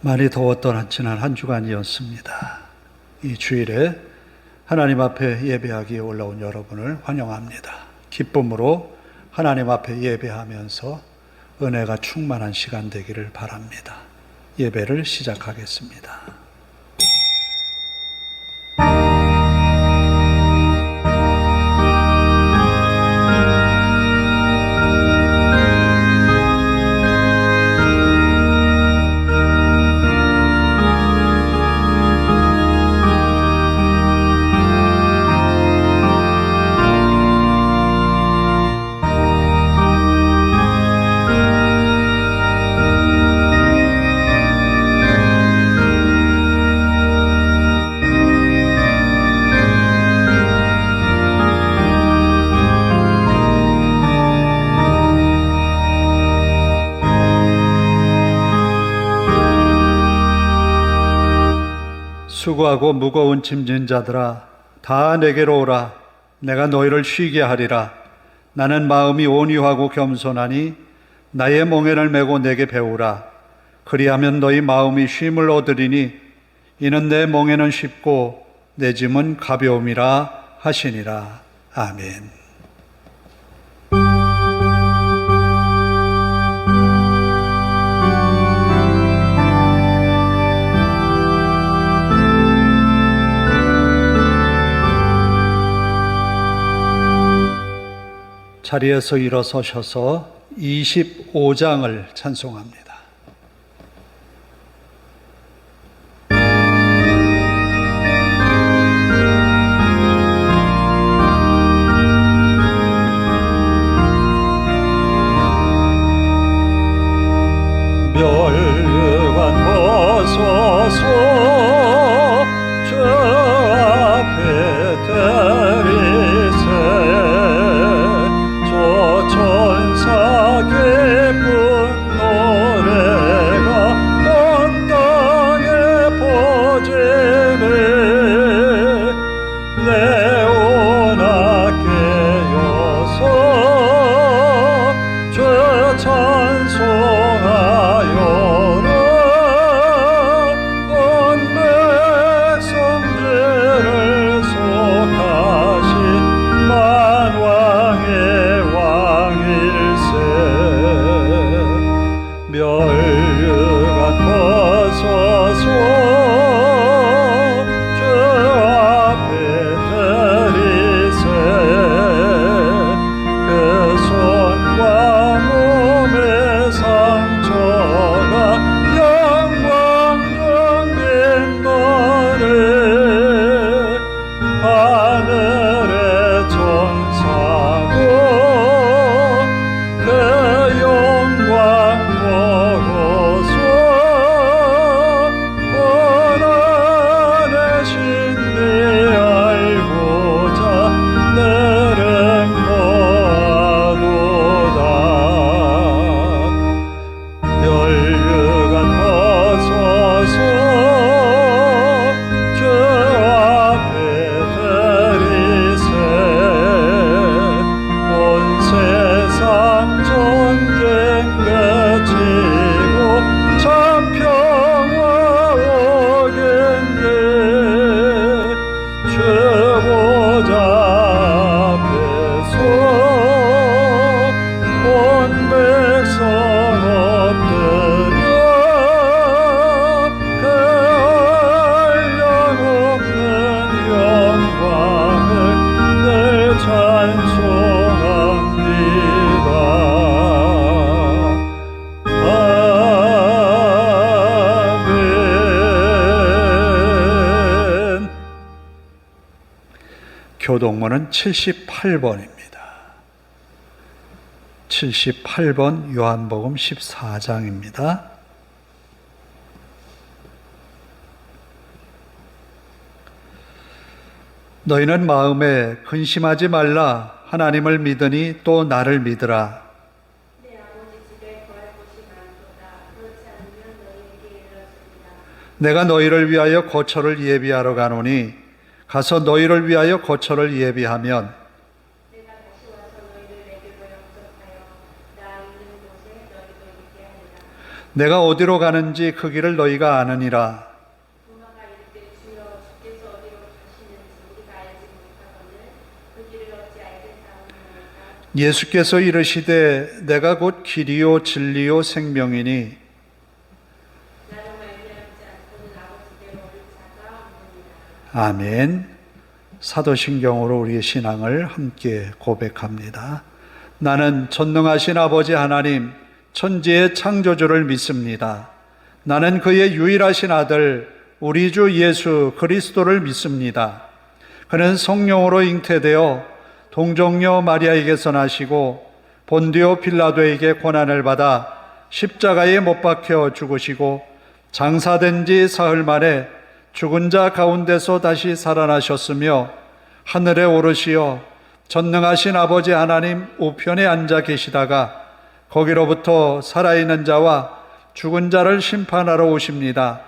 많이 더웠던 지난 한 주간이었습니다. 이 주일에 하나님 앞에 예배하기에 올라온 여러분을 환영합니다. 기쁨으로 하나님 앞에 예배하면서 은혜가 충만한 시간 되기를 바랍니다. 예배를 시작하겠습니다. 수고하고 무거운 짐진 자들아 다 내게로 오라. 내가 너희를 쉬게 하리라. 나는 마음이 온유하고 겸손하니 나의 멍에를 메고 내게 배우라. 그리하면 너희 마음이 쉼을 얻으리니 이는 내 멍에는 쉽고 내 짐은 가벼움이라 하시니라. 아멘. 자리에서 일어서셔서 25장을 찬송합니다. 멸류관 벗어서 저 앞에 들이세 천사 기쁜 노래가 온 땅에 퍼지네. 네오나 깨어서 주 찬송하여라. 온 백성들을 속하신 만왕의 멸류관 벗어서 주 앞에 들이세 그 손과 몸의 상처가 영광 정빈다네. 하늘의 천사도 그 영광 보고서 원한의 신비 알고자 내름 보아도다. 멸류관 벗어서 주 앞에 들이세 온 세상 전쟁 그치고 참 평화 오겠네. 주 보좌 앞에서 온 백성 엎드려 그 한량없는 영광을 늘 찬송합니다. 아멘. 교동문은 78번입니다. 78번 요한복음 14장입니다. 너희는 마음에 근심하지 말라. 하나님을 믿으니 또 나를 믿으라. 내 아버지 집에 거할 곳이 많도다. 그렇지 않으면 너희에게 이르렀으리라. 내가 너희를 위하여 거처를 예비하러 가노니 가서 너희를 위하여 거처를 예비하면 내가 다시 와서 너희를 내게로 영접하여 나 있는 곳에 너희도 있게 하리라. 내가 어디로 가는지 그 길을 너희가 아느니라. 도마가 이르되 주여 주께서 어디로 가시는지 우리가 알지 못하거늘 그 길을 어찌 알겠사오나이까. 예수께서 이르시되 내가 곧 길이요 진리요 생명이니 나로 말미암지 않고는 아버지께로 올 자가 없느니라. 아멘. 사도신경으로 우리의 신앙을 함께 고백합니다. 나는 전능하신 아버지 하나님 천지의 창조주를 믿습니다. 나는 그의 유일하신 아들 우리 주 예수 그리스도를 믿습니다. 그는 성령으로 잉태되어 동정녀 마리아에게서 나시고 본디오 빌라도에게 고난을 받아 십자가에 못 박혀 죽으시고 장사된 지 사흘 만에 죽은 자 가운데서 다시 살아나셨으며 하늘에 오르시어 전능하신 아버지 하나님 우편에 앉아 계시다가 거기로부터 살아있는 자와 죽은 자를 심판하러 오십니다.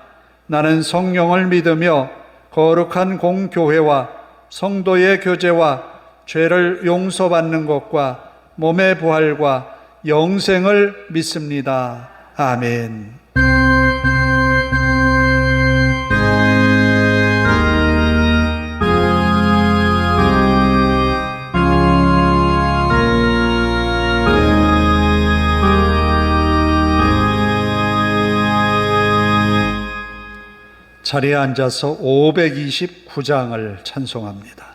나는 성령을 믿으며 거룩한 공교회와 성도의 교제와 죄를 용서받는 것과 몸의 부활과 영생을 믿습니다. 아멘. 자리에 앉아서 529장을 찬송합니다.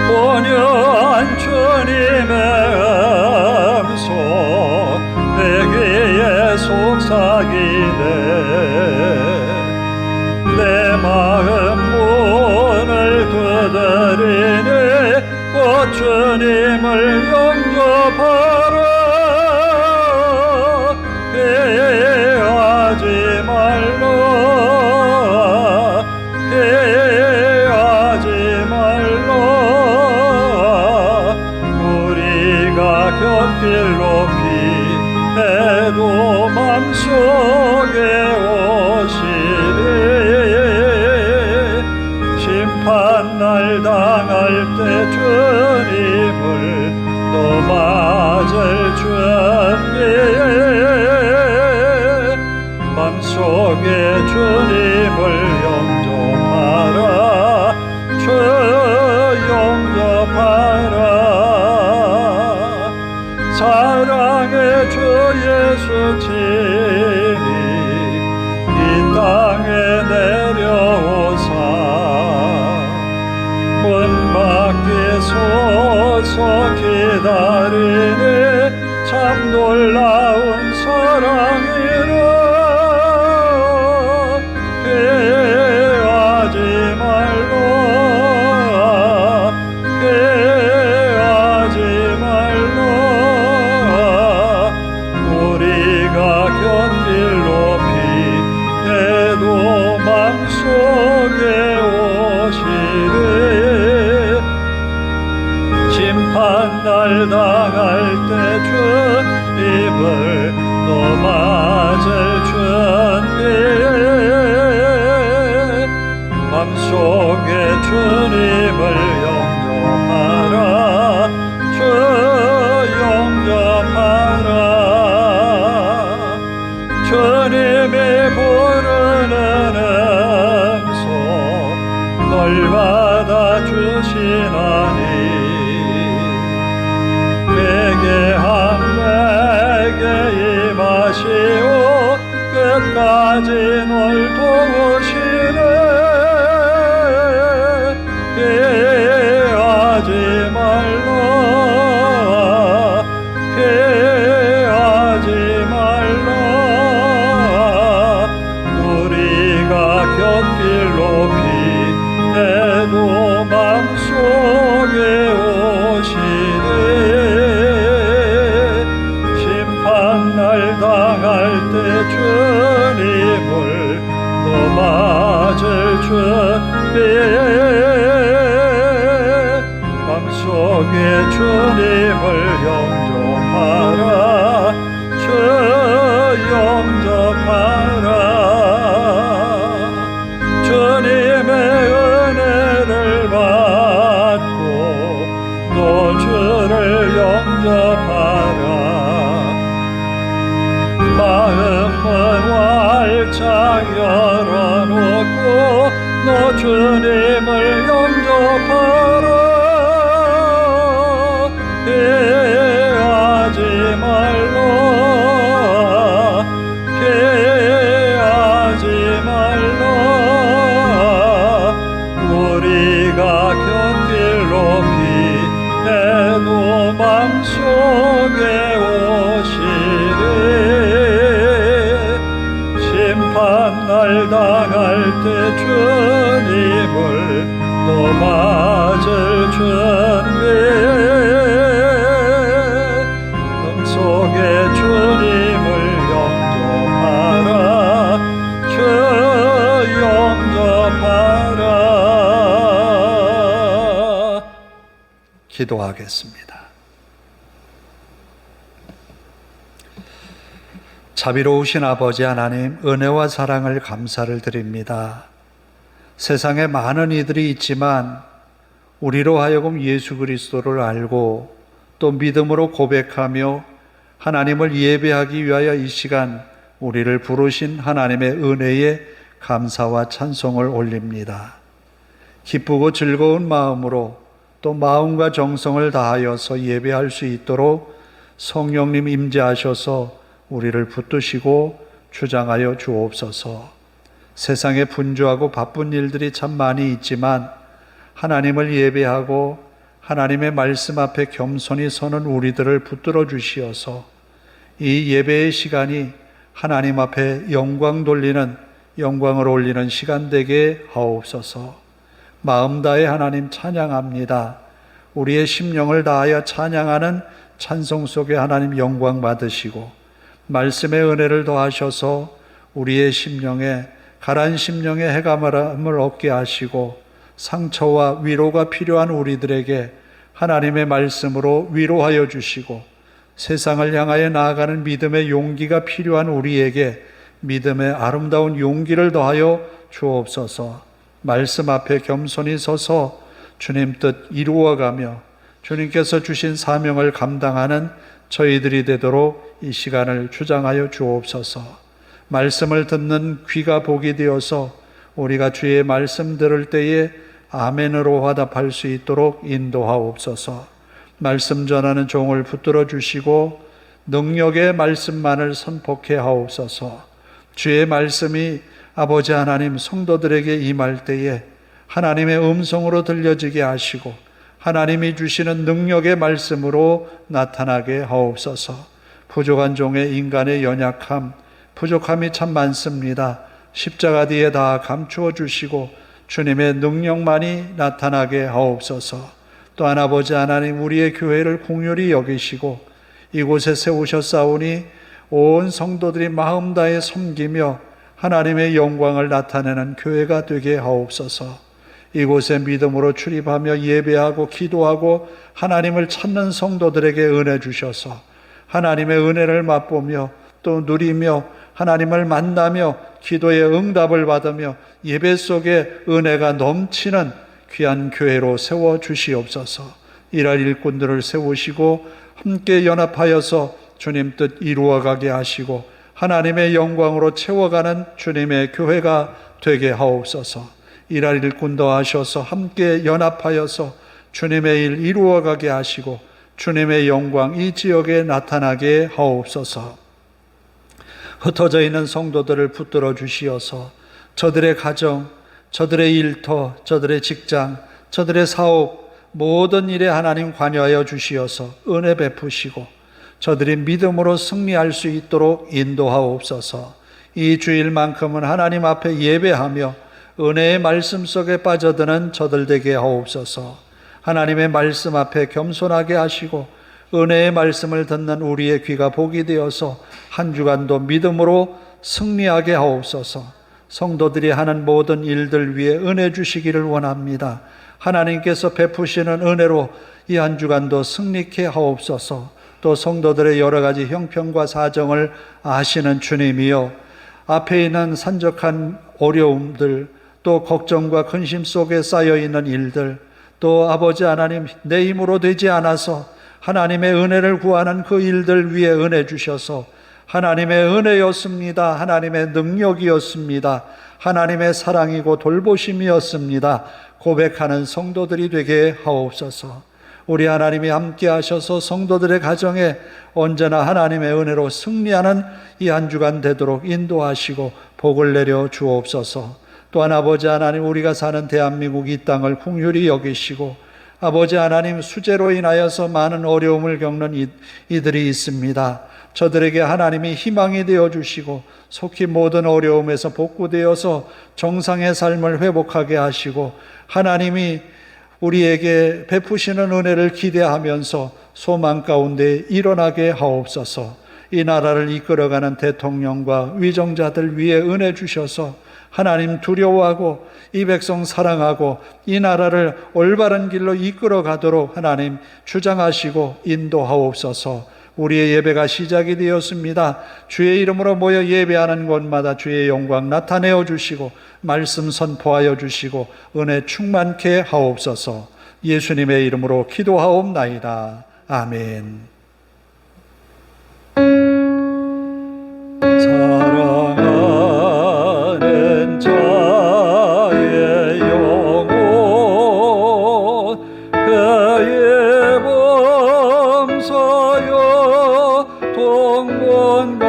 온유한 주님의 음성 내 귀에 속삭이네. 내 마음 문을 두드리니 곧 주님을 영접하라. 피하지 말라. 피하지 말라. 우리가 곁길 높이 해도 맘속에 오시리. 심판날 당할 때 주님을 또 맞을 준비. 맘속에 주님을 영접하라. 주 영접하라. 사랑의 주 예수 친히 이 땅에 내려오사 문 밖에 서서 기다리니 참 놀라운 사랑이라. 피하지 말라. 피하지 말라. 우리가 곁길 높이 해도 맘속에 오시리. 심판날 당할 때 주님을 또 맞을 준비. 맘속에 주님을 영접하라. 주 영접하라. 주님이 부르는 음성 널 받아주시나니. 회개한 내게 임하시오 끝까지 널 도우시네. 피하지 말라. 피하지 말라. 우리가 곁길 높이 해도 맘속에 오시네. 심판날 당할 때 주님을 또 그를 영접하라. 마음을 활짝 열어놓고 너 주님을 영접하라. 피하지 말라. 피하지 말라. 우리가 곁길 높이 해도 맘속에 오시리. 심판날 당할 때 주님을 또 맞을 준비. 꿈속에 주님을 영접하라. 주 영접하라. 기도하겠습니다. 자비로우신 아버지 하나님, 은혜와 사랑을 감사를 드립니다. 세상에 많은 이들이 있지만 우리로 하여금 예수 그리스도를 알고 또 믿음으로 고백하며 하나님을 예배하기 위하여 이 시간 우리를 부르신 하나님의 은혜에 감사와 찬송을 올립니다. 기쁘고 즐거운 마음으로 또 마음과 정성을 다하여서 예배할 수 있도록 성령님 임재하셔서 우리를 붙드시고 주장하여 주옵소서. 세상에 분주하고 바쁜 일들이 참 많이 있지만 하나님을 예배하고 하나님의 말씀 앞에 겸손히 서는 우리들을 붙들어 주시어서 이 예배의 시간이 하나님 앞에 영광을 올리는 시간 되게 하옵소서. 마음 다해 하나님 찬양합니다. 우리의 심령을 다하여 찬양하는 찬송 속에 하나님 영광 받으시고 말씀의 은혜를 더하셔서 우리의 심령에 가라앉은 심령에 해감을 얻게 하시고 상처와 위로가 필요한 우리들에게 하나님의 말씀으로 위로하여 주시고 세상을 향하여 나아가는 믿음의 용기가 필요한 우리에게 믿음의 아름다운 용기를 더하여 주옵소서. 말씀 앞에 겸손히 서서 주님 뜻 이루어가며 주님께서 주신 사명을 감당하는 저희들이 되도록 이 시간을 주장하여 주옵소서. 말씀을 듣는 귀가 복이 되어서 우리가 주의 말씀 들을 때에 아멘으로 화답할 수 있도록 인도하옵소서. 말씀 전하는 종을 붙들어 주시고 능력의 말씀만을 선포케 하옵소서. 주의 말씀이 아버지 하나님 성도들에게 임할 때에 하나님의 음성으로 들려지게 하시고 하나님이 주시는 능력의 말씀으로 나타나게 하옵소서. 부족한 종의 인간의 연약함, 부족함이 참 많습니다. 십자가 뒤에 다 감추어 주시고 주님의 능력만이 나타나게 하옵소서. 또한 아버지 하나님 우리의 교회를 긍휼히 여기시고 이곳에 세우셨사오니 온 성도들이 마음 다해 섬기며 하나님의 영광을 나타내는 교회가 되게 하옵소서. 이곳에 믿음으로 출입하며 예배하고 기도하고 하나님을 찾는 성도들에게 은혜 주셔서 하나님의 은혜를 맛보며 또 누리며 하나님을 만나며 기도의 응답을 받으며 예배 속에 은혜가 넘치는 귀한 교회로 세워주시옵소서. 일할 일꾼들을 세우시고 함께 연합하여서 주님 뜻 이루어가게 하시고 하나님의 영광으로 채워가는 주님의 교회가 되게 하옵소서. 일할 일꾼도 하셔서 함께 연합하여서 주님의 일 이루어가게 하시고 주님의 영광 이 지역에 나타나게 하옵소서. 흩어져 있는 성도들을 붙들어 주시어서 저들의 가정, 저들의 일터, 저들의 직장, 저들의 사업 모든 일에 하나님 관여하여 주시어서 은혜 베푸시고 저들이 믿음으로 승리할 수 있도록 인도하옵소서. 이 주일만큼은 하나님 앞에 예배하며 은혜의 말씀 속에 빠져드는 저들 되게 하옵소서. 하나님의 말씀 앞에 겸손하게 하시고 은혜의 말씀을 듣는 우리의 귀가 복이 되어서 한 주간도 믿음으로 승리하게 하옵소서. 성도들이 하는 모든 일들 위에 은혜 주시기를 원합니다. 하나님께서 베푸시는 은혜로 이 한 주간도 승리케 하옵소서. 또 성도들의 여러 가지 형편과 사정을 아시는 주님이여 앞에 있는 산적한 어려움들 또 걱정과 근심 속에 쌓여있는 일들 또 아버지 하나님 내 힘으로 되지 않아서 하나님의 은혜를 구하는 그 일들 위에 은혜 주셔서 하나님의 은혜였습니다. 하나님의 능력이었습니다. 하나님의 사랑이고 돌보심이었습니다. 고백하는 성도들이 되게 하옵소서. 우리 하나님이 함께 하셔서 성도들의 가정에 언제나 하나님의 은혜로 승리하는 이 한 주간 되도록 인도하시고 복을 내려 주옵소서. 또한 아버지 하나님, 우리가 사는 대한민국 이 땅을 긍휼히 여기시고 아버지 하나님, 수재로 인하여서 많은 어려움을 겪는 이들이 있습니다. 저들에게 하나님이 희망이 되어주시고 속히 모든 어려움에서 복구되어서 정상의 삶을 회복하게 하시고 하나님이 우리에게 베푸시는 은혜를 기대하면서 소망 가운데 일어나게 하옵소서. 이 나라를 이끌어가는 대통령과 위정자들 위에 은혜 주셔서 하나님 두려워하고 이 백성 사랑하고 이 나라를 올바른 길로 이끌어 가도록 하나님 주장하시고 인도하옵소서. 우리의 예배가 시작이 되었습니다. 주의 이름으로 모여 예배하는 곳마다 주의 영광 나타내어 주시고 말씀 선포하여 주시고 은혜 충만케 하옵소서. 예수님의 이름으로 기도하옵나이다. 아멘. 사랑하는 자의 영혼 그의 범사여 동번과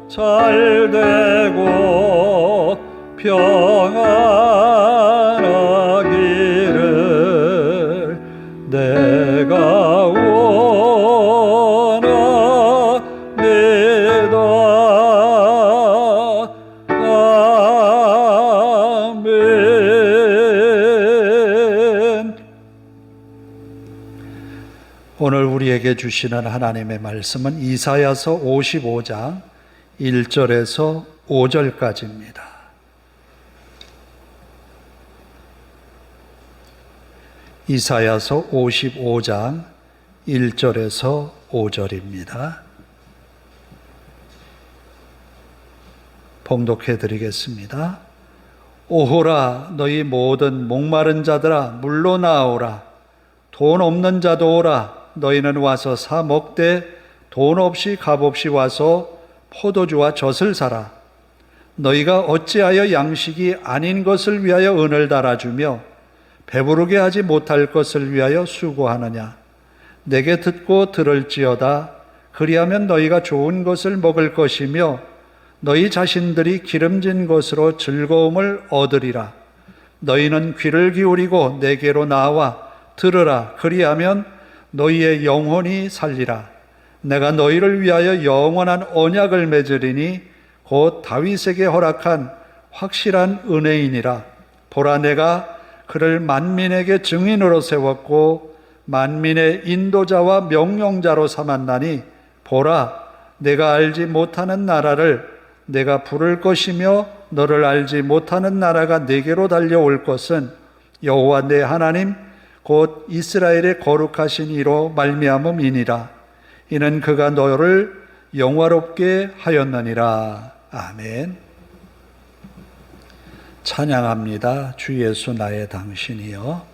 잘되고 평안하기를 내가 원합니다. 아멘. 오늘 우리에게 주시는 하나님의 말씀은 이사야서 55장 1절에서 5절까지입니다. 이사야서 55장 1절에서 5절입니다. 봉독해 드리겠습니다. 오호라, 너희 모든 목마른 자들아 물로 나오라. 돈 없는 자도 오라. 너희는 와서 사 먹되 돈 없이 값 없이 와서 포도주와 젖을 사라. 너희가 어찌하여 양식이 아닌 것을 위하여 은을 달아주며 배부르게 하지 못할 것을 위하여 수고하느냐. 내게 듣고 들을지어다. 그리하면 너희가 좋은 것을 먹을 것이며 너희 자신들이 기름진 것으로 즐거움을 얻으리라. 너희는 귀를 기울이고 내게로 나와 들으라. 그리하면 너희의 영혼이 살리라. 내가 너희를 위하여 영원한 언약을 맺으리니 곧 다윗에게 허락한 확실한 은혜이니라. 보라, 내가 그를 만민에게 증인으로 세웠고 만민의 인도자와 명령자로 삼았나니 보라, 내가 알지 못하는 나라를 내가 부를 것이며 너를 알지 못하는 나라가 내게로 달려올 것은 여호와 내 하나님 곧 이스라엘의 거룩하신 이로 말미암음이니라. 이는 그가 너를 영화롭게 하였느니라. 아멘. 찬양합니다. 주 예수 나의 당신이여.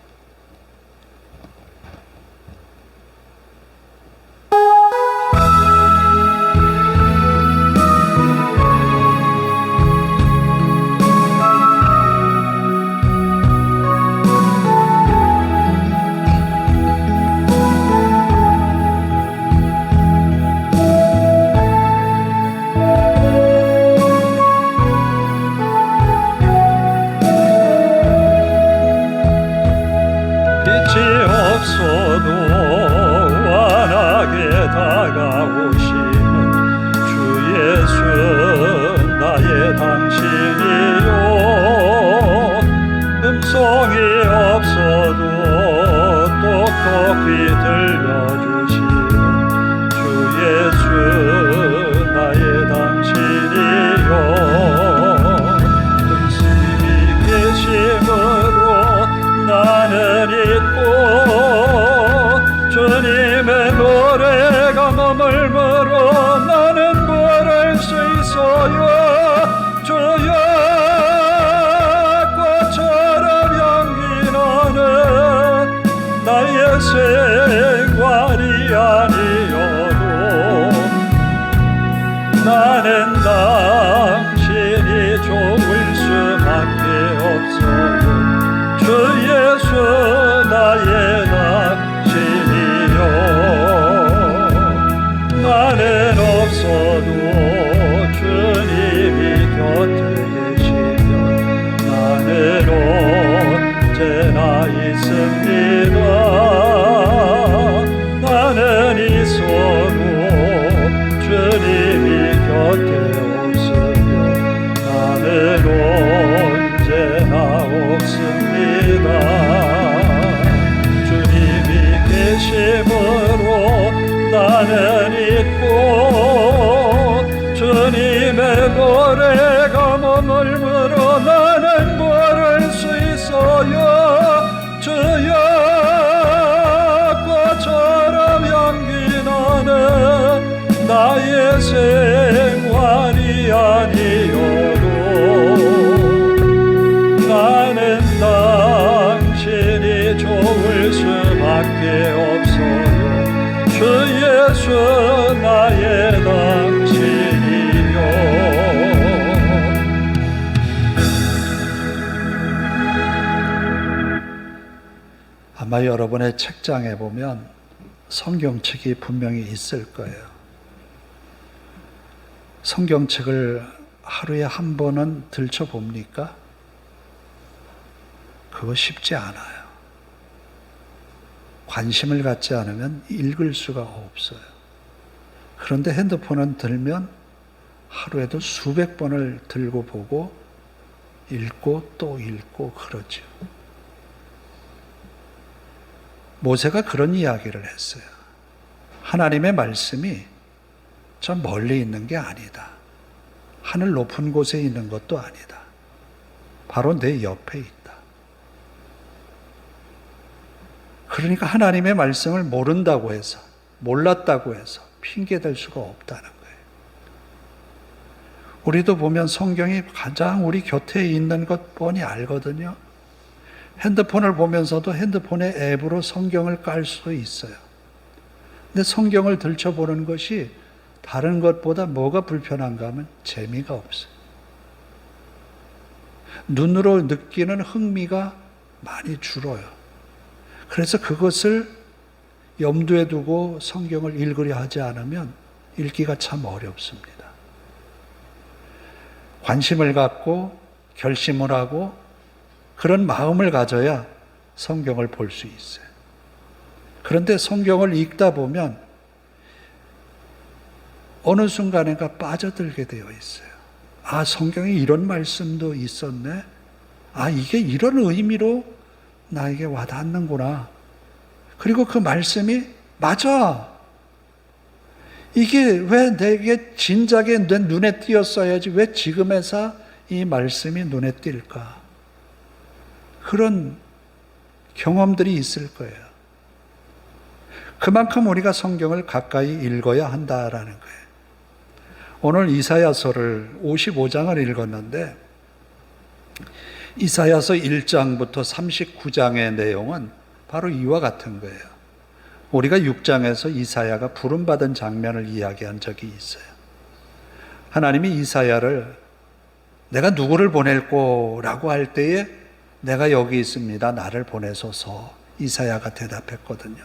없어도 완하게 다가오시는 주 예수 나의 당신이요. 음성이 없어도 똑똑히 들려주시는 주 예수 나의 당신이요. 음성이 계심으로 나는 있고 주님의 노래가 머물므로 나는 부를 수 있어요. 주여 꽃처럼 향기 나는 나의 생 나는 당신이 좋을 수밖에 없어요. 주 예수 나의 당신이요. 나는 없어도 주님이 곁에 계시면 나는 언제나 있습니다. 나는 있어도 주님이 곁에 없으면 나는 언제나 없습니다. 주님이 계심으로 나는 있고 주님의 노래가 머물므로 나는 부를 수 있어요. 주여 꽃처럼 향기 나는 나의 생활이 아니어도 나는 당신이 좋을 수밖에 없어요. 주 예수 나의 당신이요. 아마 여러분의 책장에 보면 성경책이 분명히 있을 거예요. 성경책을 하루에 한 번은 들춰봅니까? 그거 쉽지 않아요. 관심을 갖지 않으면 읽을 수가 없어요. 그런데 핸드폰은 들면 하루에도 수백 번을 들고 보고 읽고 또 읽고 그러죠. 모세가 그런 이야기를 했어요. 하나님의 말씀이 저 멀리 있는 게 아니다. 하늘 높은 곳에 있는 것도 아니다. 바로 내 옆에 있다. 그러니까 하나님의 말씀을 모른다고 해서, 몰랐다고 해서 핑계댈 수가 없다는 거예요. 우리도 보면 성경이 가장 우리 곁에 있는 것 뻔히 알거든요. 핸드폰을 보면서도 핸드폰의 앱으로 성경을 깔 수도 있어요. 근데 성경을 들춰보는 것이 다른 것보다 뭐가 불편한가 하면 재미가 없어요. 눈으로 느끼는 흥미가 많이 줄어요. 그래서 그것을 염두에 두고 성경을 읽으려 하지 않으면 읽기가 참 어렵습니다. 관심을 갖고 결심을 하고 그런 마음을 가져야 성경을 볼 수 있어요. 그런데 성경을 읽다 보면 어느 순간인가 빠져들게 되어 있어요. 아, 성경에 이런 말씀도 있었네. 아, 이게 이런 의미로 나에게 와닿는구나. 그리고 그 말씀이 맞아. 이게 왜 내게 진작에 내 눈에 띄었어야지 왜 지금에서 이 말씀이 눈에 띌까? 그런 경험들이 있을 거예요. 그만큼 우리가 성경을 가까이 읽어야 한다라는 거예요. 오늘 이사야서를 55장을 읽었는데 이사야서 1장부터 39장의 내용은 바로 이와 같은 거예요. 우리가 6장에서 이사야가 부름받은 장면을 이야기한 적이 있어요. 하나님이 이사야를 내가 누구를 보낼꼬라고 할 때에 내가 여기 있습니다. 나를 보내소서 이사야가 대답했거든요.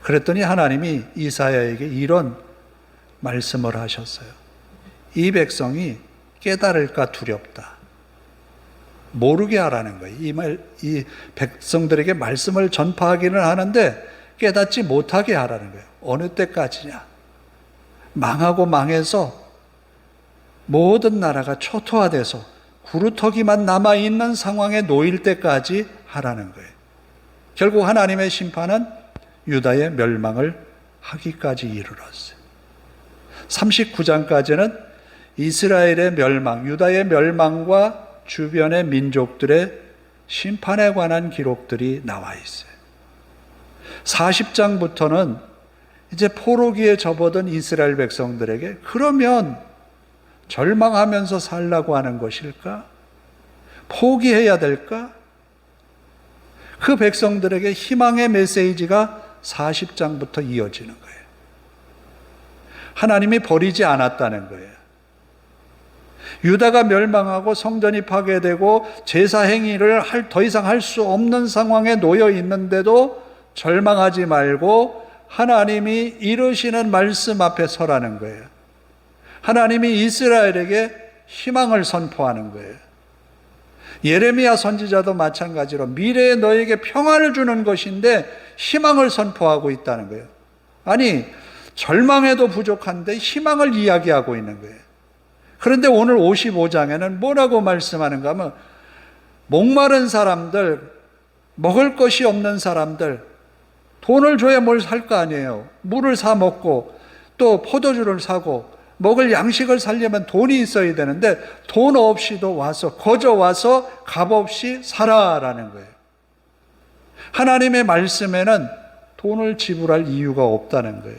그랬더니 하나님이 이사야에게 이런 말씀을 하셨어요. 이 백성이 깨달을까 두렵다. 모르게 하라는 거예요. 이 백성들에게 말씀을 전파하기는 하는데 깨닫지 못하게 하라는 거예요. 어느 때까지냐? 망하고 망해서 모든 나라가 초토화돼서 구루터기만 남아있는 상황에 놓일 때까지 하라는 거예요. 결국 하나님의 심판은 유다의 멸망을 하기까지 이르렀어요. 39장까지는 이스라엘의 멸망, 유다의 멸망과 주변의 민족들의 심판에 관한 기록들이 나와 있어요. 40장부터는 이제 포로기에 접어든 이스라엘 백성들에게 그러면 절망하면서 살라고 하는 것일까? 포기해야 될까? 그 백성들에게 희망의 메시지가 40장부터 이어지는 거예요. 하나님이 버리지 않았다는 거예요. 유다가 멸망하고 성전이 파괴되고 제사 행위를 더 이상 할 수 없는 상황에 놓여 있는데도 절망하지 말고 하나님이 이루시는 말씀 앞에 서라는 거예요. 하나님이 이스라엘에게 희망을 선포하는 거예요. 예레미야 선지자도 마찬가지로 미래에 너에게 평안을 주는 것인데 희망을 선포하고 있다는 거예요. 아니, 절망해도 부족한데 희망을 이야기하고 있는 거예요. 그런데 오늘 55장에는 뭐라고 말씀하는가 하면 목마른 사람들, 먹을 것이 없는 사람들, 돈을 줘야 뭘 살 거 아니에요. 물을 사 먹고 또 포도주를 사고 먹을 양식을 살려면 돈이 있어야 되는데 돈 없이도 와서 거저 와서 값없이 살아라는 거예요. 하나님의 말씀에는 돈을 지불할 이유가 없다는 거예요.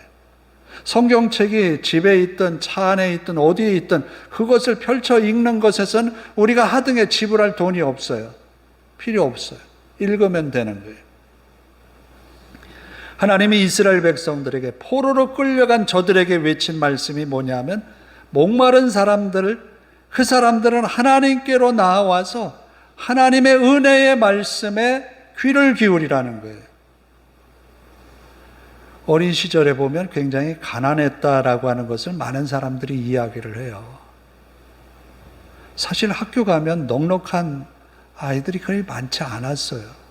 성경책이 집에 있든 차 안에 있든 어디에 있든 그것을 펼쳐 읽는 것에선 우리가 하등에 지불할 돈이 없어요. 필요 없어요. 읽으면 되는 거예요. 하나님이 이스라엘 백성들에게 포로로 끌려간 저들에게 외친 말씀이 뭐냐면 목마른 사람들, 그 사람들은 하나님께로 나와서 하나님의 은혜의 말씀에 귀를 기울이라는 거예요. 어린 시절에 보면 굉장히 가난했다라고 하는 것을 많은 사람들이 이야기를 해요. 사실 학교 가면 넉넉한 아이들이 그리 많지 않았어요.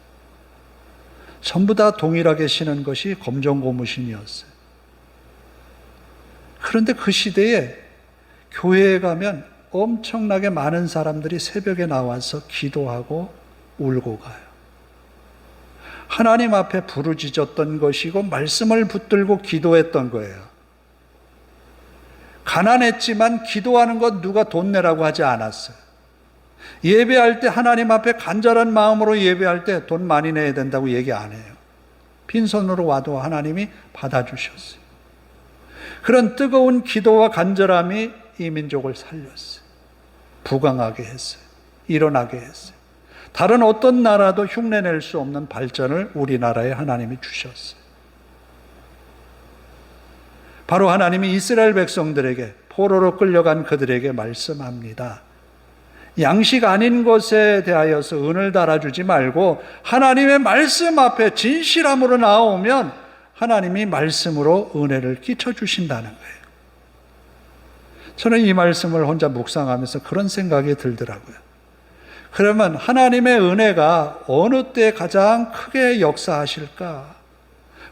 전부 다 동일하게 신은 것이 검정 고무신이었어요. 그런데 그 시대에 교회에 가면 엄청나게 많은 사람들이 새벽에 나와서 기도하고 울고 가요. 하나님 앞에 부르짖었던 것이고 말씀을 붙들고 기도했던 거예요. 가난했지만 기도하는 것 누가 돈 내라고 하지 않았어요. 예배할 때 하나님 앞에 간절한 마음으로 예배할 때 돈 많이 내야 된다고 얘기 안 해요. 빈손으로 와도 하나님이 받아주셨어요. 그런 뜨거운 기도와 간절함이 이 민족을 살렸어요. 부강하게 했어요. 일어나게 했어요. 다른 어떤 나라도 흉내낼 수 없는 발전을 우리나라에 하나님이 주셨어요. 바로 하나님이 이스라엘 백성들에게 포로로 끌려간 그들에게 말씀합니다. 양식 아닌 것에 대하여서 은을 달아주지 말고 하나님의 말씀 앞에 진실함으로 나오면 하나님이 말씀으로 은혜를 끼쳐주신다는 거예요. 저는 이 말씀을 혼자 묵상하면서 그런 생각이 들더라고요. 그러면 하나님의 은혜가 어느 때 가장 크게 역사하실까?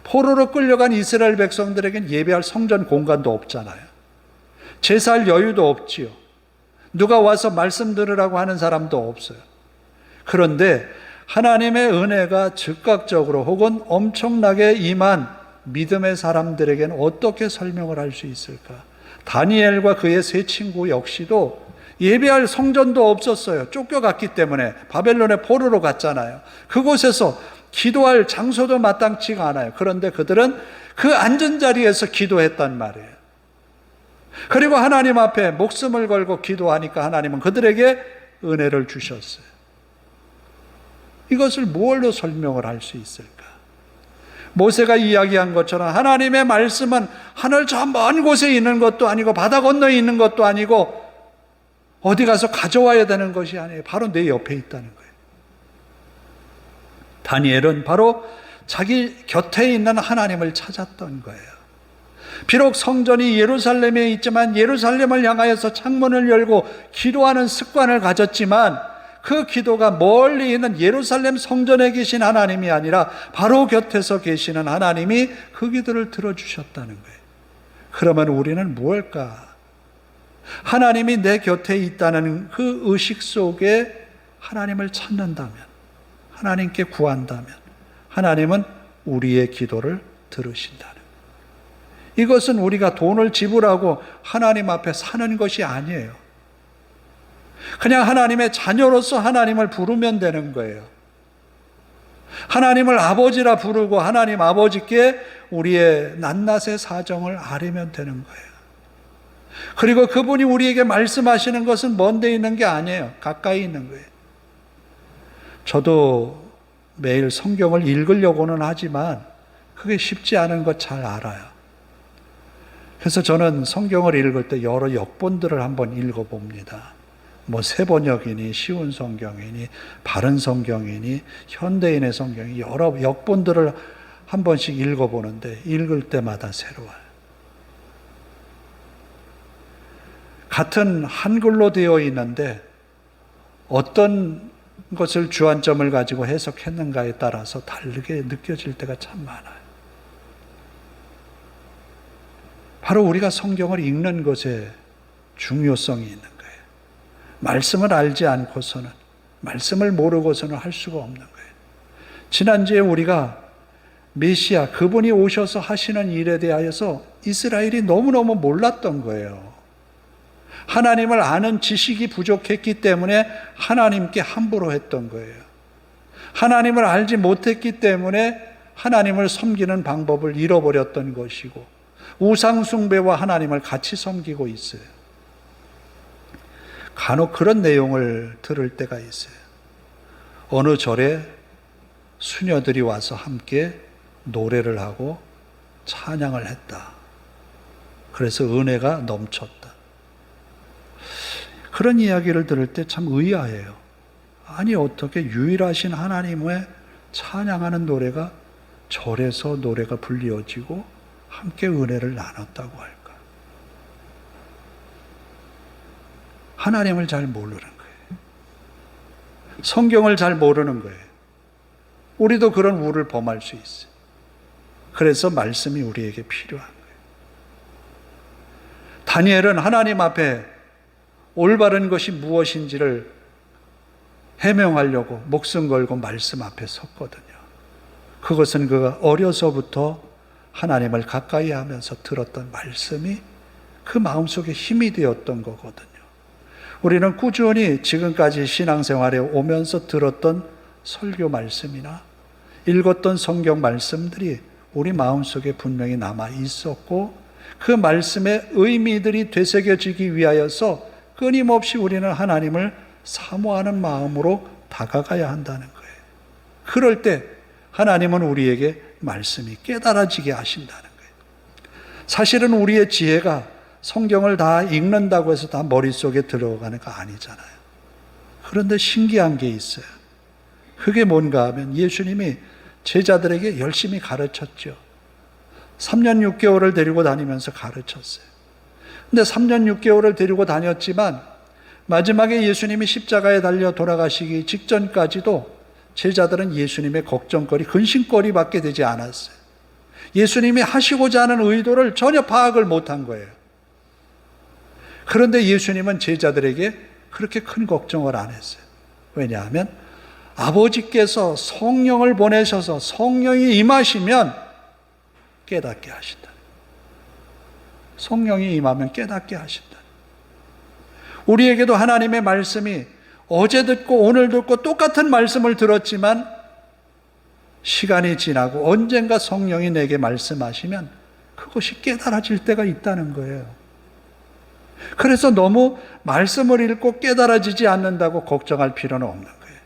포로로 끌려간 이스라엘 백성들에겐 예배할 성전 공간도 없잖아요. 제사할 여유도 없지요. 누가 와서 말씀 들으라고 하는 사람도 없어요. 그런데 하나님의 은혜가 즉각적으로 혹은 엄청나게 임한 믿음의 사람들에게는 어떻게 설명을 할 수 있을까? 다니엘과 그의 세 친구 역시도 예배할 성전도 없었어요. 쫓겨갔기 때문에 바벨론에 포로로 갔잖아요. 그곳에서 기도할 장소도 마땅치가 않아요. 그런데 그들은 그 앉은 자리에서 기도했단 말이에요. 그리고 하나님 앞에 목숨을 걸고 기도하니까 하나님은 그들에게 은혜를 주셨어요. 이것을 무엇로 설명을 할 수 있을까? 모세가 이야기한 것처럼 하나님의 말씀은 하늘 저 먼 곳에 있는 것도 아니고 바다 건너에 있는 것도 아니고 어디 가서 가져와야 되는 것이 아니에요. 바로 내 옆에 있다는 거예요. 다니엘은 바로 자기 곁에 있는 하나님을 찾았던 거예요. 비록 성전이 예루살렘에 있지만 예루살렘을 향하여서 창문을 열고 기도하는 습관을 가졌지만 그 기도가 멀리 있는 예루살렘 성전에 계신 하나님이 아니라 바로 곁에서 계시는 하나님이 그 기도를 들어주셨다는 거예요. 그러면 우리는 무엇일까? 하나님이 내 곁에 있다는 그 의식 속에 하나님을 찾는다면, 하나님께 구한다면 하나님은 우리의 기도를 들으신다는 거예요. 이것은 우리가 돈을 지불하고 하나님 앞에 사는 것이 아니에요. 그냥 하나님의 자녀로서 하나님을 부르면 되는 거예요. 하나님을 아버지라 부르고 하나님 아버지께 우리의 낱낱의 사정을 아뢰면 되는 거예요. 그리고 그분이 우리에게 말씀하시는 것은 먼 데 있는 게 아니에요. 가까이 있는 거예요. 저도 매일 성경을 읽으려고는 하지만 그게 쉽지 않은 것 잘 알아요. 그래서 저는 성경을 읽을 때 여러 역본들을 한번 읽어봅니다. 뭐 새번역이니 쉬운 성경이니 바른 성경이니 현대인의 성경이 여러 역본들을 한 번씩 읽어보는데 읽을 때마다 새로워요. 같은 한글로 되어 있는데 어떤 것을 주안점을 가지고 해석했는가에 따라서 다르게 느껴질 때가 참 많아요. 바로 우리가 성경을 읽는 것에 중요성이 있는 거예요. 말씀을 알지 않고서는, 말씀을 모르고서는 할 수가 없는 거예요. 지난주에 우리가 메시아, 그분이 오셔서 하시는 일에 대하여서 이스라엘이 너무너무 몰랐던 거예요. 하나님을 아는 지식이 부족했기 때문에 하나님께 함부로 했던 거예요. 하나님을 알지 못했기 때문에 하나님을 섬기는 방법을 잃어버렸던 것이고, 우상숭배와 하나님을 같이 섬기고 있어요. 간혹 그런 내용을 들을 때가 있어요. 어느 절에 수녀들이 와서 함께 노래를 하고 찬양을 했다. 그래서 은혜가 넘쳤다. 그런 이야기를 들을 때 참 의아해요. 아니, 어떻게 유일하신 하나님의 찬양하는 노래가 절에서 노래가 불리어지고 함께 은혜를 나눴다고 할까? 하나님을 잘 모르는 거예요. 성경을 잘 모르는 거예요. 우리도 그런 우를 범할 수 있어요. 그래서 말씀이 우리에게 필요한 거예요. 다니엘은 하나님 앞에 올바른 것이 무엇인지를 해명하려고 목숨 걸고 말씀 앞에 섰거든요. 그것은 그가 어려서부터 하나님을 가까이 하면서 들었던 말씀이 그 마음속에 힘이 되었던 거거든요. 우리는 꾸준히 지금까지 신앙생활에 오면서 들었던 설교 말씀이나 읽었던 성경 말씀들이 우리 마음속에 분명히 남아 있었고, 그 말씀의 의미들이 되새겨지기 위하여서 끊임없이 우리는 하나님을 사모하는 마음으로 다가가야 한다는 거예요. 그럴 때 하나님은 우리에게 말씀이 깨달아지게 하신다는 거예요. 사실은 우리의 지혜가 성경을 다 읽는다고 해서 다 머릿속에 들어가는 거 아니잖아요. 그런데 신기한 게 있어요. 그게 뭔가 하면 예수님이 제자들에게 열심히 가르쳤죠. 3년 6개월을 데리고 다니면서 가르쳤어요. 근데 3년 6개월을 데리고 다녔지만 마지막에 예수님이 십자가에 달려 돌아가시기 직전까지도 제자들은 예수님의 걱정거리, 근심거리밖에 되지 않았어요. 예수님이 하시고자 하는 의도를 전혀 파악을 못한 거예요. 그런데 예수님은 제자들에게 그렇게 큰 걱정을 안 했어요. 왜냐하면 아버지께서 성령을 보내셔서 성령이 임하시면 깨닫게 하신다. 성령이 임하면 깨닫게 하신다. 우리에게도 하나님의 말씀이 어제 듣고 오늘 듣고 똑같은 말씀을 들었지만 시간이 지나고 언젠가 성령이 내게 말씀하시면 그것이 깨달아질 때가 있다는 거예요. 그래서 너무 말씀을 읽고 깨달아지지 않는다고 걱정할 필요는 없는 거예요.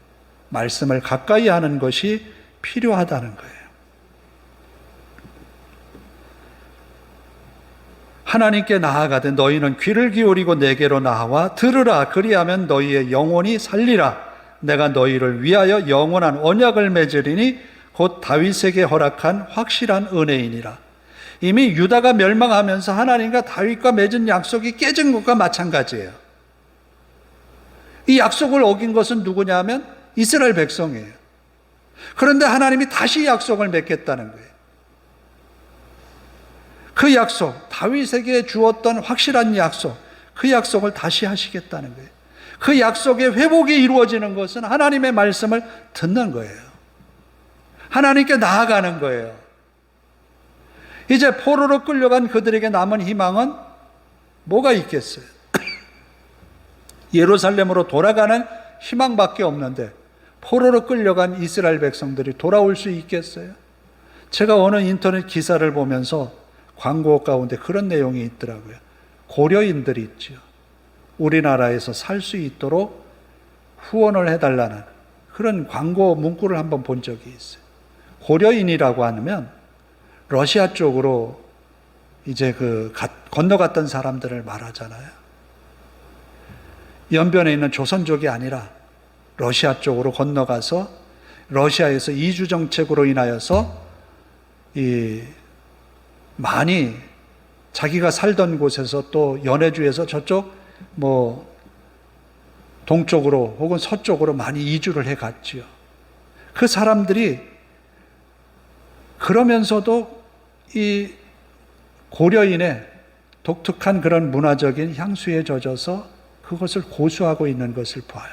말씀을 가까이 하는 것이 필요하다는 거예요. 하나님께 나아가되 너희는 귀를 기울이고 내게로 나와 들으라. 그리하면 너희의 영혼이 살리라. 내가 너희를 위하여 영원한 언약을 맺으리니 곧 다윗에게 허락한 확실한 은혜이니라. 이미 유다가 멸망하면서 하나님과 다윗과 맺은 약속이 깨진 것과 마찬가지예요. 이 약속을 어긴 것은 누구냐면 이스라엘 백성이에요. 그런데 하나님이 다시 약속을 맺겠다는 거예요. 그 약속, 다윗에게 주었던 확실한 약속, 그 약속을 다시 하시겠다는 거예요. 그 약속의 회복이 이루어지는 것은 하나님의 말씀을 듣는 거예요. 하나님께 나아가는 거예요. 이제 포로로 끌려간 그들에게 남은 희망은 뭐가 있겠어요? 예루살렘으로 돌아가는 희망밖에 없는데 포로로 끌려간 이스라엘 백성들이 돌아올 수 있겠어요? 제가 어느 인터넷 기사를 보면서 광고 가운데 그런 내용이 있더라고요. 고려인들이 있죠. 우리나라에서 살 수 있도록 후원을 해달라는 그런 광고 문구를 한번 본 적이 있어요. 고려인이라고 하면 러시아 쪽으로 이제 건너갔던 사람들을 말하잖아요. 연변에 있는 조선족이 아니라 러시아 쪽으로 건너가서 러시아에서 이주 정책으로 인하여서 많이 자기가 살던 곳에서 또 연해주에서 저쪽 동쪽으로 혹은 서쪽으로 많이 이주를 해 갔지요. 그 사람들이 그러면서도 이 고려인의 독특한 그런 문화적인 향수에 젖어서 그것을 고수하고 있는 것을 봐요.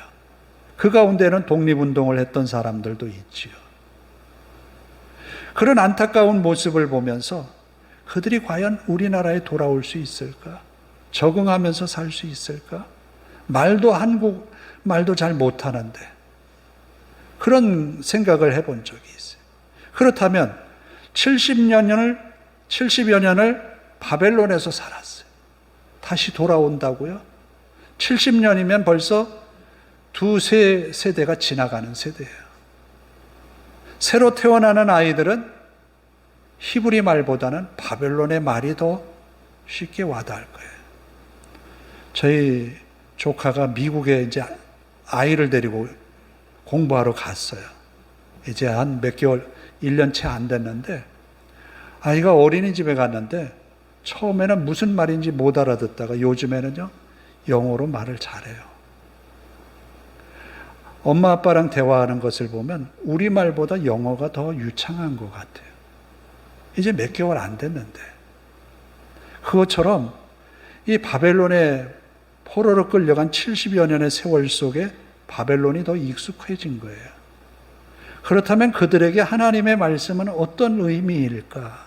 그 가운데는 독립운동을 했던 사람들도 있지요. 그런 안타까운 모습을 보면서 그들이 과연 우리나라에 돌아올 수 있을까? 적응하면서 살 수 있을까? 말도 한국 말도 잘 못하는데 그런 생각을 해본 적이 있어요. 그렇다면 70여 년을 바벨론에서 살았어요. 다시 돌아온다고요? 70년이면 벌써 두세 세대가 지나가는 세대예요. 새로 태어나는 아이들은 히브리 말보다는 바벨론의 말이 더 쉽게 와닿을 거예요. 저희 조카가 미국에 이제 아이를 데리고 공부하러 갔어요. 이제 한 몇 개월, 1년 채 안 됐는데 아이가 어린이집에 갔는데 처음에는 무슨 말인지 못 알아듣다가 요즘에는요 영어로 말을 잘해요. 엄마 아빠랑 대화하는 것을 보면 우리말보다 영어가 더 유창한 것 같아요. 이제 몇 개월 안 됐는데 그것처럼 이 바벨론의 포로로 끌려간 70여 년의 세월 속에 바벨론이 더 익숙해진 거예요. 그렇다면 그들에게 하나님의 말씀은 어떤 의미일까?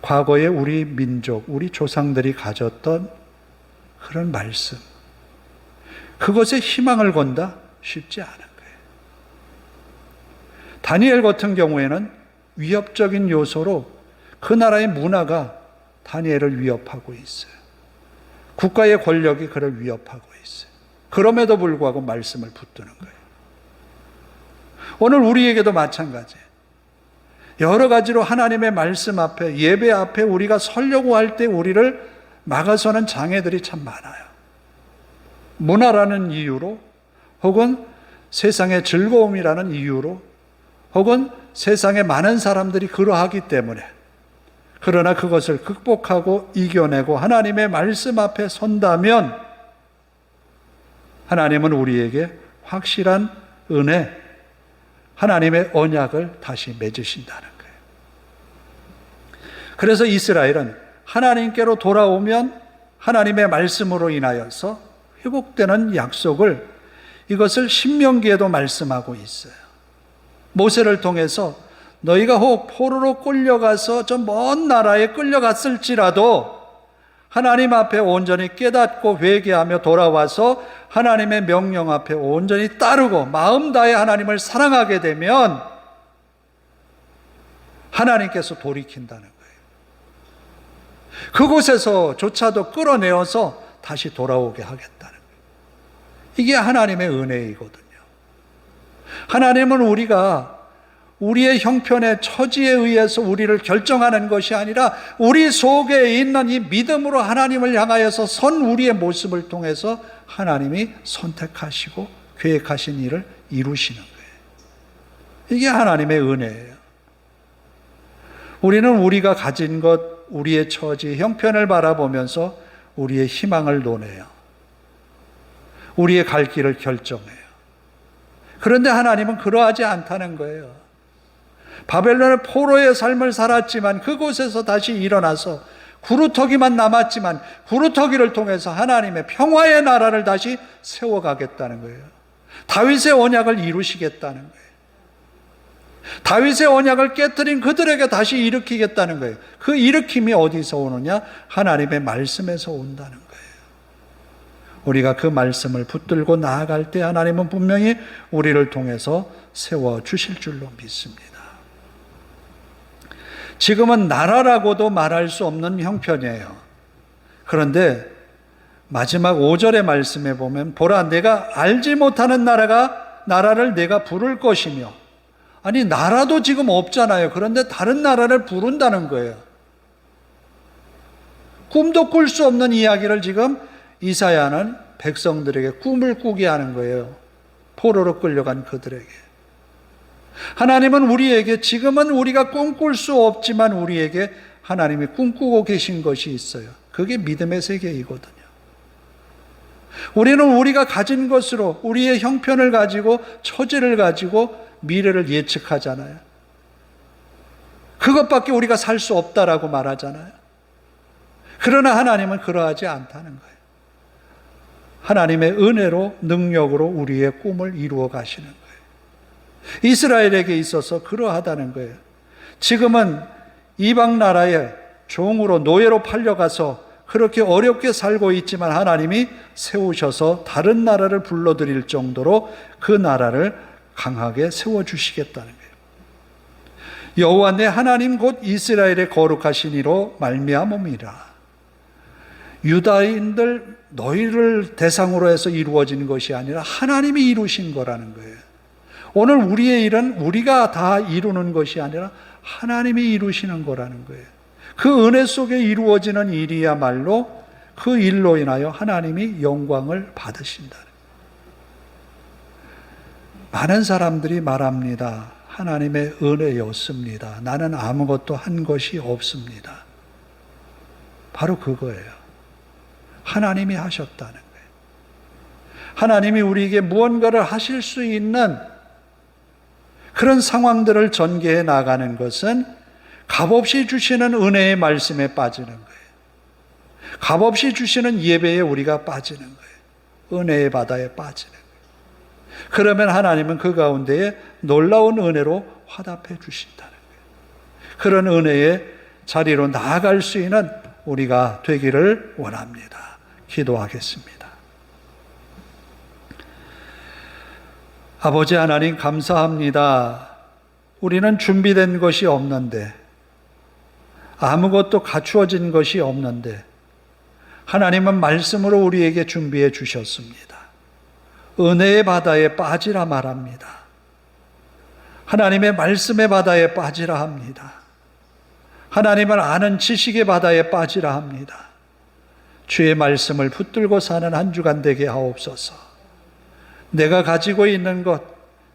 과거에 우리 민족, 우리 조상들이 가졌던 그런 말씀, 그것에 희망을 건다? 쉽지 않은 거예요. 다니엘 같은 경우에는 위협적인 요소로 그 나라의 문화가 다니엘을 위협하고 있어요. 국가의 권력이 그를 위협하고 있어요. 그럼에도 불구하고 말씀을 붙드는 거예요. 오늘 우리에게도 마찬가지예요. 여러 가지로 하나님의 말씀 앞에, 예배 앞에 우리가 서려고 할 때 우리를 막아서는 장애들이 참 많아요. 문화라는 이유로, 혹은 세상의 즐거움이라는 이유로, 혹은 세상에 많은 사람들이 그러하기 때문에, 그러나 그것을 극복하고 이겨내고 하나님의 말씀 앞에 선다면 하나님은 우리에게 확실한 은혜, 하나님의 언약을 다시 맺으신다는 거예요. 그래서 이스라엘은 하나님께로 돌아오면 하나님의 말씀으로 인하여서 회복되는 약속을, 이것을 신명기에도 말씀하고 있어요. 모세를 통해서 너희가 혹 포로로 끌려가서 저 먼 나라에 끌려갔을지라도 하나님 앞에 온전히 깨닫고 회개하며 돌아와서 하나님의 명령 앞에 온전히 따르고 마음 다해 하나님을 사랑하게 되면 하나님께서 돌이킨다는 거예요. 그곳에서조차도 끌어내어서 다시 돌아오게 하겠다는 거예요. 이게 하나님의 은혜이거든요. 하나님은 우리가 우리의 형편의 처지에 의해서 우리를 결정하는 것이 아니라 우리 속에 있는 이 믿음으로 하나님을 향하여서 선 우리의 모습을 통해서 하나님이 선택하시고 계획하신 일을 이루시는 거예요. 이게 하나님의 은혜예요. 우리는 우리가 가진 것, 우리의 처지, 형편을 바라보면서 우리의 희망을 논해요. 우리의 갈 길을 결정해요. 그런데 하나님은 그러하지 않다는 거예요. 바벨론의 포로의 삶을 살았지만 그곳에서 다시 일어나서 구루터기만 남았지만 구루터기를 통해서 하나님의 평화의 나라를 다시 세워가겠다는 거예요. 다윗의 언약을 이루시겠다는 거예요. 다윗의 언약을 깨뜨린 그들에게 다시 일으키겠다는 거예요. 그 일으킴이 어디서 오느냐? 하나님의 말씀에서 온다는 거예요. 우리가 그 말씀을 붙들고 나아갈 때 하나님은 분명히 우리를 통해서 세워주실 줄로 믿습니다. 지금은 나라라고도 말할 수 없는 형편이에요. 그런데 마지막 5절의 말씀에 보면 보라, 내가 알지 못하는 나라를 내가 부를 것이며, 아니 나라도 지금 없잖아요. 그런데 다른 나라를 부른다는 거예요. 꿈도 꿀 수 없는 이야기를 지금 이사야는 백성들에게 꿈을 꾸게 하는 거예요. 포로로 끌려간 그들에게. 하나님은 우리에게, 지금은 우리가 꿈꿀 수 없지만 우리에게 하나님이 꿈꾸고 계신 것이 있어요. 그게 믿음의 세계이거든요. 우리는 우리가 가진 것으로, 우리의 형편을 가지고, 처지를 가지고 미래를 예측하잖아요. 그것밖에 우리가 살 수 없다라고 말하잖아요. 그러나 하나님은 그러하지 않다는 거예요. 하나님의 은혜로, 능력으로 우리의 꿈을 이루어 가시는 거예요. 이스라엘에게 있어서 그러하다는 거예요. 지금은 이방 나라의 종으로, 노예로 팔려가서 그렇게 어렵게 살고 있지만 하나님이 세우셔서 다른 나라를 불러들일 정도로 그 나라를 강하게 세워주시겠다는 거예요. 여호와 내 하나님 곧 이스라엘의 거룩하신 이로 말미암음이라. 유다인들 너희를 대상으로 해서 이루어진 것이 아니라 하나님이 이루신 거라는 거예요. 오늘 우리의 일은 우리가 다 이루는 것이 아니라 하나님이 이루시는 거라는 거예요. 그 은혜 속에 이루어지는 일이야말로 그 일로 인하여 하나님이 영광을 받으신다. 많은 사람들이 말합니다. 하나님의 은혜였습니다. 나는 아무것도 한 것이 없습니다. 바로 그거예요. 하나님이 하셨다는 거예요. 하나님이 우리에게 무언가를 하실 수 있는 그런 상황들을 전개해 나가는 것은 값없이 주시는 은혜의 말씀에 빠지는 거예요. 값없이 주시는 예배에 우리가 빠지는 거예요. 은혜의 바다에 빠지는 거예요. 그러면 하나님은 그 가운데에 놀라운 은혜로 화답해 주신다는 거예요. 그런 은혜의 자리로 나아갈 수 있는 우리가 되기를 원합니다. 기도하겠습니다. 아버지 하나님 감사합니다. 우리는 준비된 것이 없는데, 아무것도 갖추어진 것이 없는데 하나님은 말씀으로 우리에게 준비해 주셨습니다. 은혜의 바다에 빠지라 말합니다. 하나님의 말씀의 바다에 빠지라 합니다. 하나님을 아는 지식의 바다에 빠지라 합니다. 주의 말씀을 붙들고 사는 한 주간 되게 하옵소서. 내가 가지고 있는 것,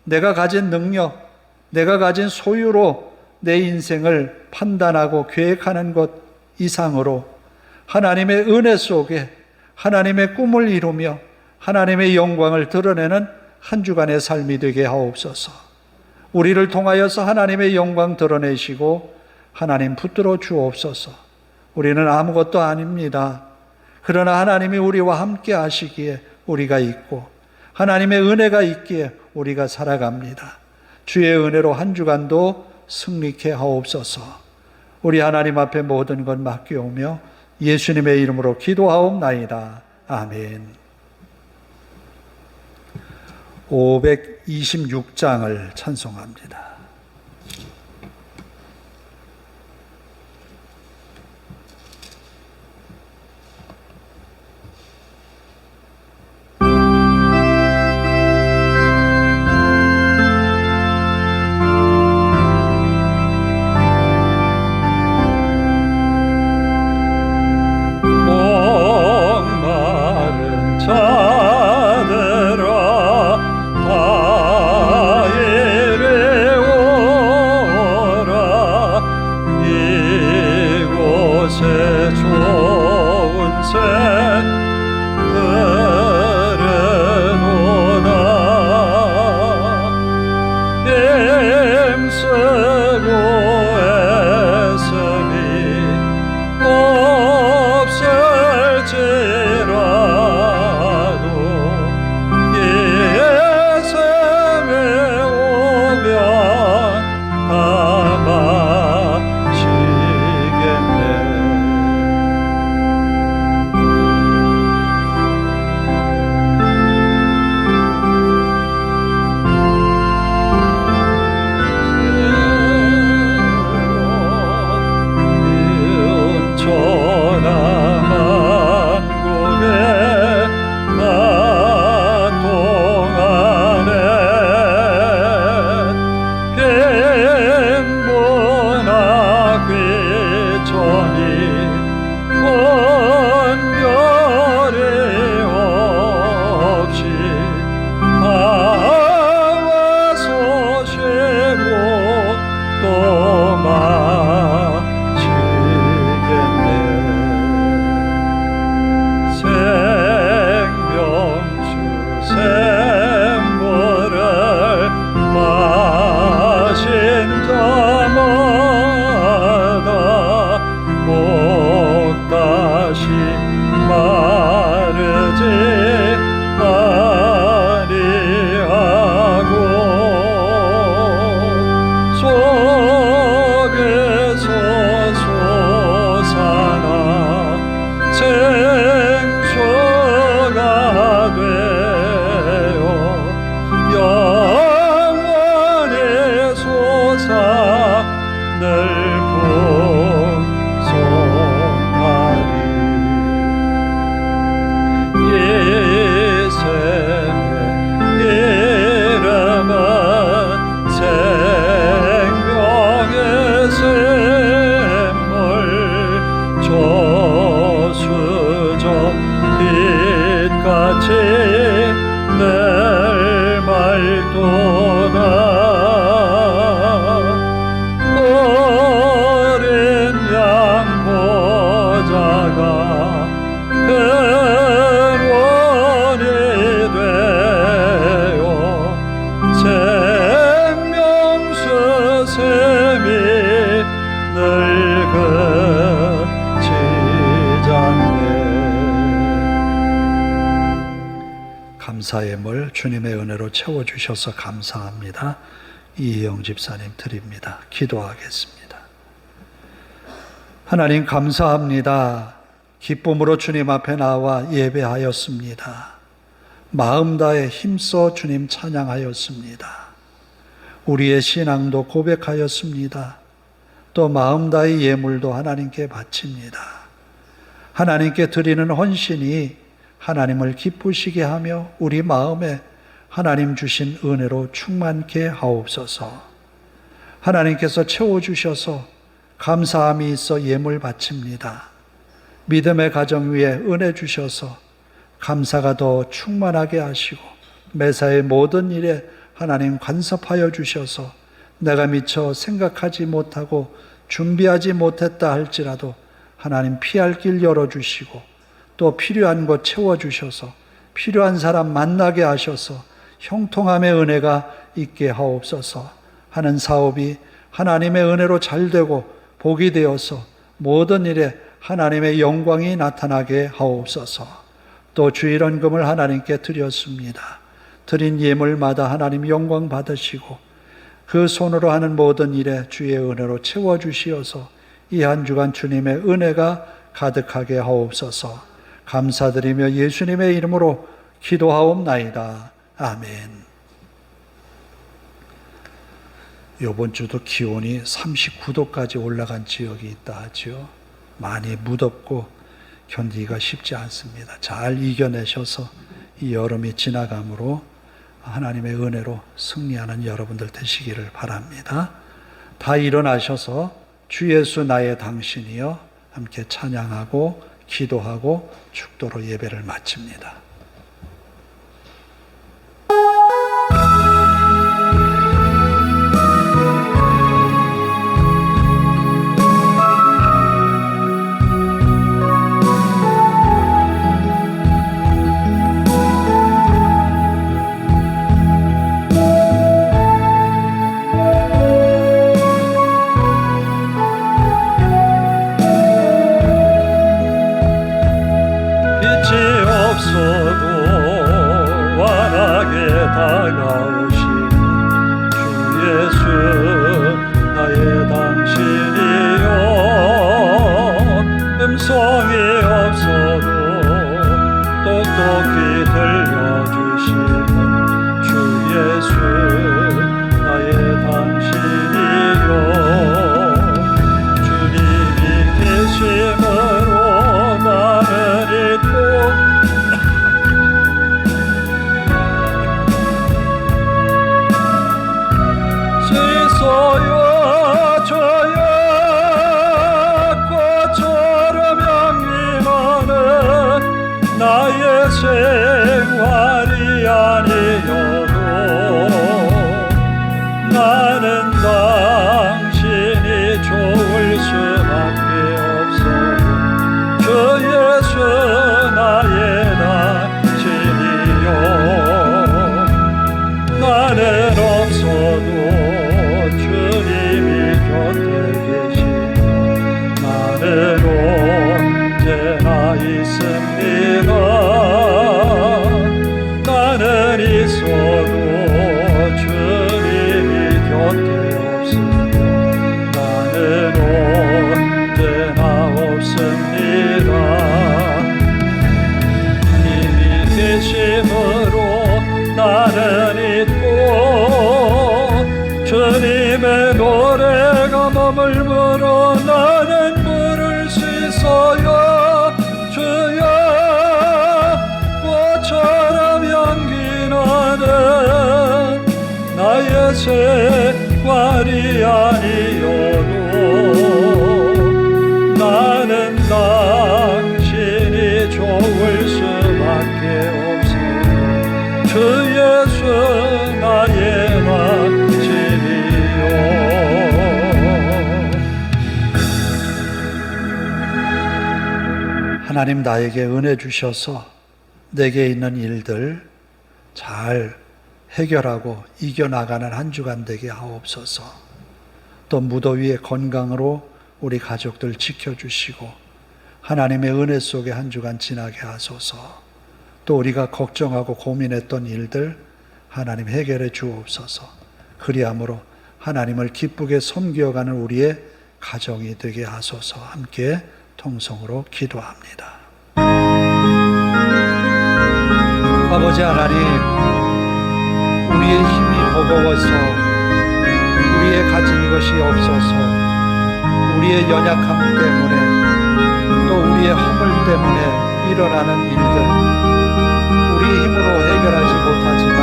내가 가진 능력, 내가 가진 소유로 내 인생을 판단하고 계획하는 것 이상으로 하나님의 은혜 속에 하나님의 꿈을 이루며 하나님의 영광을 드러내는 한 주간의 삶이 되게 하옵소서. 우리를 통하여서 하나님의 영광 드러내시고 하나님 붙들어 주옵소서. 우리는 아무것도 아닙니다. 그러나 하나님이 우리와 함께 하시기에 우리가 있고 하나님의 은혜가 있기에 우리가 살아갑니다. 주의 은혜로 한 주간도 승리케 하옵소서. 우리 하나님 앞에 모든 것 맡겨오며 예수님의 이름으로 기도하옵나이다. 아멘. 526장을 찬송합니다. 감사의 물 주님의 은혜로 채워주셔서 감사합니다. 이희영 집사님 드립니다. 기도하겠습니다. 하나님 감사합니다. 기쁨으로 주님 앞에 나와 예배하였습니다. 마음 다해 힘써 주님 찬양하였습니다. 우리의 신앙도 고백하였습니다. 또 마음 다해 예물도 하나님께 바칩니다. 하나님께 드리는 헌신이 하나님을 기쁘시게 하며 우리 마음에 하나님 주신 은혜로 충만케 하옵소서. 하나님께서 채워주셔서 감사함이 있어 예물 바칩니다. 믿음의 가정 위에 은혜 주셔서 감사가 더 충만하게 하시고 매사의 모든 일에 하나님 간섭하여 주셔서 내가 미처 생각하지 못하고 준비하지 못했다 할지라도 하나님 피할 길 열어주시고 또 필요한 것 채워주셔서 필요한 사람 만나게 하셔서 형통함의 은혜가 있게 하옵소서. 하는 사업이 하나님의 은혜로 잘되고 복이 되어서 모든 일에 하나님의 영광이 나타나게 하옵소서. 또 주일헌금을 하나님께 드렸습니다. 드린 예물마다 하나님 영광 받으시고 그 손으로 하는 모든 일에 주의 은혜로 채워주시어서 이 한 주간 주님의 은혜가 가득하게 하옵소서. 감사드리며 예수님의 이름으로 기도하옵나이다. 아멘. 이번 주도 기온이 39도까지 올라간 지역이 있다 하지요. 많이 무덥고 견디기가 쉽지 않습니다. 잘 이겨내셔서 이 여름이 지나감으로 하나님의 은혜로 승리하는 여러분들 되시기를 바랍니다. 다 일어나셔서 주 예수 나의 당신이여 함께 찬양하고 기도하고 축도로 예배를 마칩니다. 생활이 아니어도 나는 당신이 좋을 수밖에 없어요. 주 예수 나의 당신이요. 나는 없어도 주님이 곁에 계시고 나는 언제나 있습니다. 나는 있어도 주님이 곁에 없으며 나는 언제나 없습니다. 님이 계심으로 나는 있고 주님의 노래가 머물므로 나는 부를 수 있어요. 주여 꽃처럼 향기 나는 나의 생활이 아니어도 나는 당신이 좋을 수밖에 없어요. 주 예수 나의 당신이요. 하나님 나에게 은혜 주셔서 내게 있는 일들 잘 해결하고 이겨나가는 한 주간 되게 하옵소서. 또 무더위의 건강으로 우리 가족들 지켜주시고 하나님의 은혜 속에 한 주간 지나게 하소서. 또 우리가 걱정하고 고민했던 일들 하나님 해결해 주옵소서. 그리함으로 하나님을 기쁘게 섬겨가는 우리의 가정이 되게 하소서. 함께 통성으로 기도합니다. 아버지 하나님, 우리의 힘이 버거워서 우리의 가진 것이 없어서 우리의 연약함 때문에 또 우리의 허물 때문에 일어나는 일들 우리 힘으로 해결하지 못하지만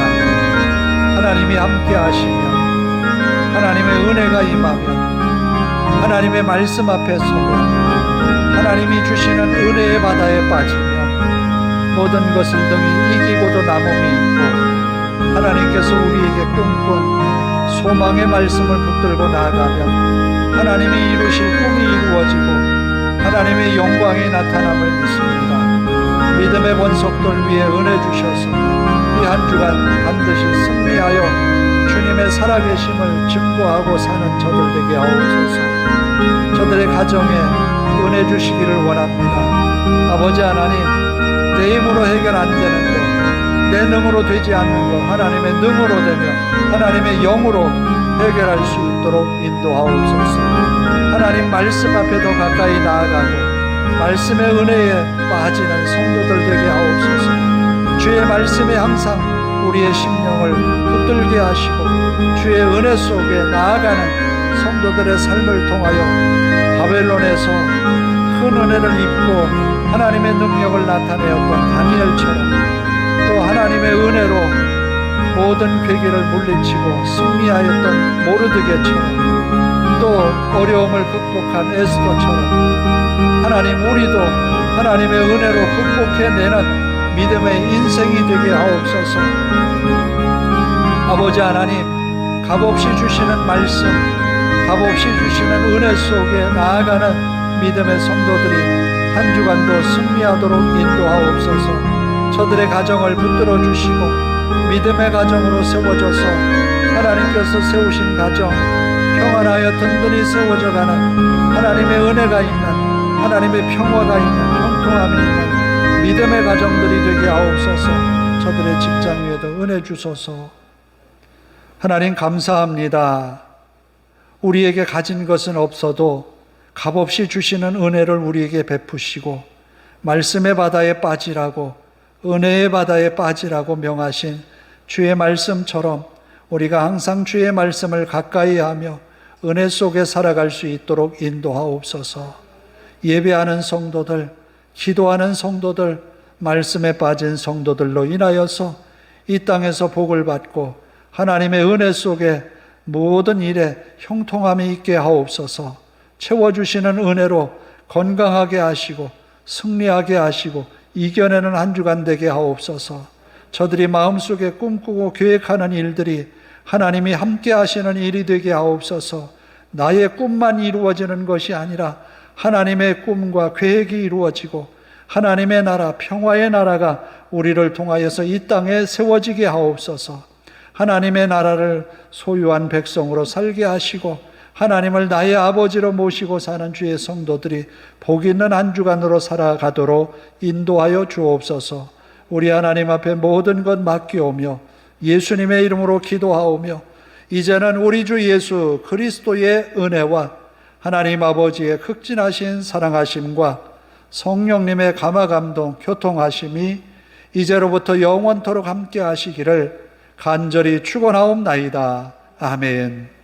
하나님이 함께 하시면 하나님의 은혜가 임하면 하나님의 말씀 앞에 서면 하나님이 주시는 은혜의 바다에 빠지면 모든 것을 등이 이기고도 남음이 있고 하나님께서 우리에게 꿈꾼 소망의 말씀을 붙들고 나아가면 하나님이 이루실 꿈이 이루어지고 하나님의 영광이 나타남을 믿습니다. 믿음의 번석들 위에 은혜 주셔서 이 한 주간 반드시 승리하여 주님의 살아계심을 증거하고 사는 저들 되게 하옵소서. 저들의 가정에 은혜 주시기를 원합니다. 아버지 하나님, 내 힘으로 해결 안 되는 것, 내 능으로 되지 않는 것 하나님의 능으로 되며 하나님의 영으로 해결할 수 있도록 인도하옵소서. 하나님 말씀 앞에 더 가까이 나아가고 말씀의 은혜에 빠지는 성도들 되게 하옵소서. 주의 말씀에 항상 우리의 심령을 붙들게 하시고 주의 은혜 속에 나아가는 성도들의 삶을 통하여 바벨론에서 큰 은혜를 입고 하나님의 능력을 나타내었던 다니엘처럼 또 하나님의 은혜로 모든 괴계를 물리치고 승리하였던 모르드게처럼 또 어려움을 극복한 에스더처럼 하나님, 우리도 하나님의 은혜로 극복해내는 믿음의 인생이 되게 하옵소서. 아버지 하나님, 값없이 주시는 말씀, 값없이 주시는 은혜 속에 나아가는 믿음의 성도들이 한 주간도 승리하도록 인도하옵소서. 저들의 가정을 붙들어 주시고 믿음의 가정으로 세워줘서 하나님께서 세우신 가정 평안하여 든든히 세워져가는 하나님의 은혜가 있는, 하나님의 평화가 있는, 형통함이 있는 믿음의 가정들이 되게 하옵소서. 저들의 직장 위에도 은혜 주소서. 하나님 감사합니다. 우리에게 가진 것은 없어도 값없이 주시는 은혜를 우리에게 베푸시고 말씀의 바다에 빠지라고, 은혜의 바다에 빠지라고 명하신 주의 말씀처럼 우리가 항상 주의 말씀을 가까이 하며 은혜 속에 살아갈 수 있도록 인도하옵소서. 예배하는 성도들, 기도하는 성도들, 말씀에 빠진 성도들로 인하여서 이 땅에서 복을 받고 하나님의 은혜 속에 모든 일에 형통함이 있게 하옵소서. 채워주시는 은혜로 건강하게 하시고 승리하게 하시고 이겨내는 한 주간 되게 하옵소서. 저들이 마음속에 꿈꾸고 계획하는 일들이 하나님이 함께 하시는 일이 되게 하옵소서. 나의 꿈만 이루어지는 것이 아니라 하나님의 꿈과 계획이 이루어지고 하나님의 나라, 평화의 나라가 우리를 통하여서 이 땅에 세워지게 하옵소서. 하나님의 나라를 소유한 백성으로 살게 하시고 하나님을 나의 아버지로 모시고 사는 주의 성도들이 복 있는 한 주간으로 살아가도록 인도하여 주옵소서. 우리 하나님 앞에 모든 것 맡기오며 예수님의 이름으로 기도하오며 이제는 우리 주 예수 그리스도의 은혜와 하나님 아버지의 극진하신 사랑하심과 성령님의 감화감동 교통하심이 이제로부터 영원토록 함께 하시기를 간절히 축원하옵나이다. 아멘.